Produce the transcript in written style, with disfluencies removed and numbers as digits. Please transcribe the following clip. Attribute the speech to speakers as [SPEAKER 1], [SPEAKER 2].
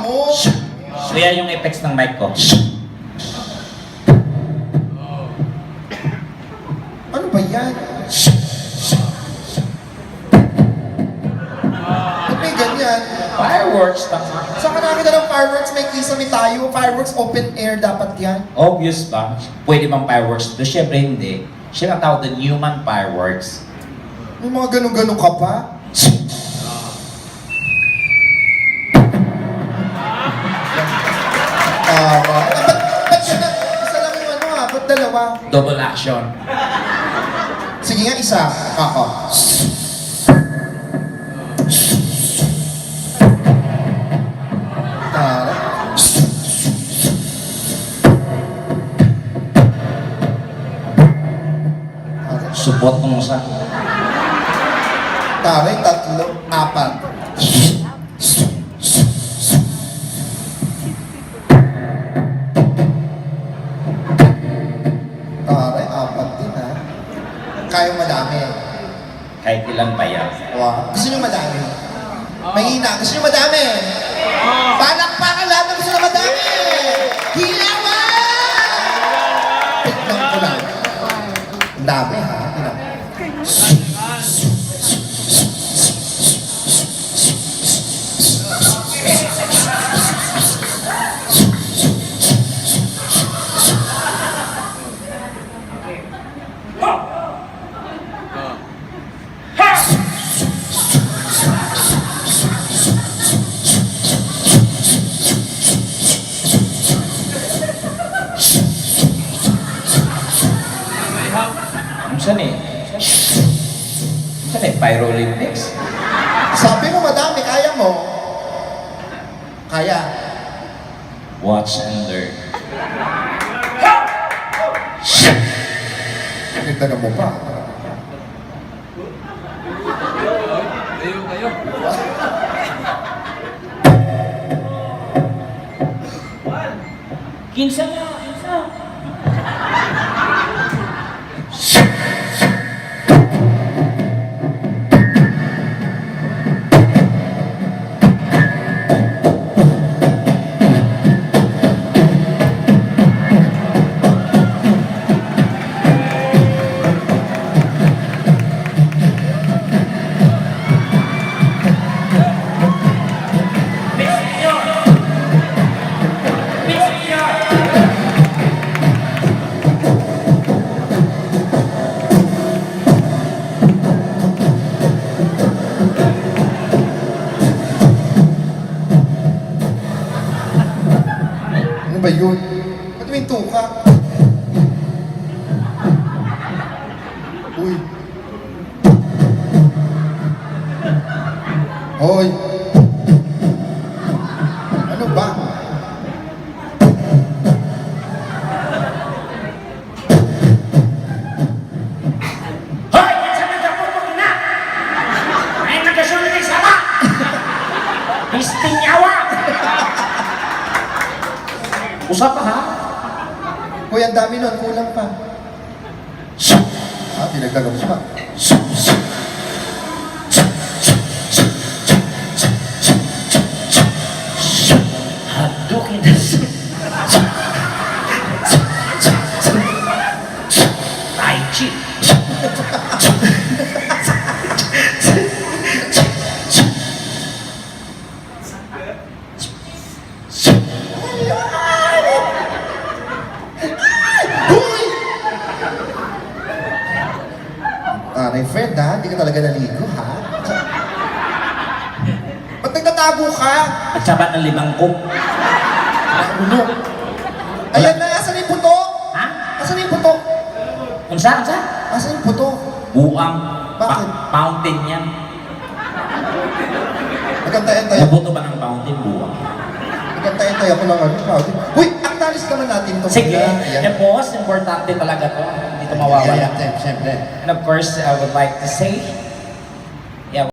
[SPEAKER 1] mo.
[SPEAKER 2] Kuya, yung effects ng mic ko.
[SPEAKER 1] Ano ba yan? Ba't may ganyan?
[SPEAKER 2] Fireworks, tama.
[SPEAKER 1] Saan ka nakakita ng fireworks? May kisame tayo. Fireworks open air dapat yan.
[SPEAKER 2] Obvious ba? Pwede bang fireworks? Doon syempre hindi. Siya ang tawag na human fireworks.
[SPEAKER 1] May mga ganun-ganun ka pa? Ba't ka na? Isa lang yung ano ah. Ba't dalawa?
[SPEAKER 2] Double action.
[SPEAKER 1] Sige nga, isa. Ako. Tara.
[SPEAKER 2] Support mo sa...
[SPEAKER 1] Taray, tatlo, apat. Taray, apat din ha. Kaya madami.
[SPEAKER 2] Kahit ilan pa yan.
[SPEAKER 1] Wow. Gusto nyo madami? Mahina. Gusto nyo madami? Palakpakan lahat na gusto na madami! Hilawan! Tignan ko lang. Ang dami ha. Tignan.
[SPEAKER 2] Saan eh? Saan eh? Pyrolympics?
[SPEAKER 1] Sabi mo madami, kaya mo. Kaya.
[SPEAKER 2] Watch and learn.
[SPEAKER 1] Nagdagan mo pa.
[SPEAKER 2] Kinsa nga, kinsa.
[SPEAKER 1] Ano ba yun? Ba't may tuka? Uy. Hoy. Ano ba?
[SPEAKER 2] Hoy! Yan sa nagkapupag na! Ay nagkasunod ay sama! Histing yawa! Usap pa ha?
[SPEAKER 1] Hoy, ang dami nun. Kulang pa. Ah, dinagdagan mo pa.
[SPEAKER 2] Hadukin na siya. Tai Chi.
[SPEAKER 1] Hoy! Taray, friend ha? Hindi ka talaga naligo ha? Ba't nagtatago ka?
[SPEAKER 2] At sabat ng limang ko.
[SPEAKER 1] Ulo. Ayan na, asan yung putok?
[SPEAKER 2] Ha?
[SPEAKER 1] Asan yung putok?
[SPEAKER 2] Kung saan, saan?
[SPEAKER 1] Asan yung putok?
[SPEAKER 2] Buang.
[SPEAKER 1] Bakit?
[SPEAKER 2] Fountain yan.
[SPEAKER 1] Nagantay-antay ako.
[SPEAKER 2] Nabuto ba ng fountain? Buang.
[SPEAKER 1] Nagantay-antay ako ng ano. Crowded. Uy, acknowledge naman natin ito.
[SPEAKER 2] Sige.
[SPEAKER 1] Ayan.
[SPEAKER 2] Boss, importante talaga to. Hindi to mawawala.
[SPEAKER 1] Siyempre.
[SPEAKER 2] And of course, I would like to say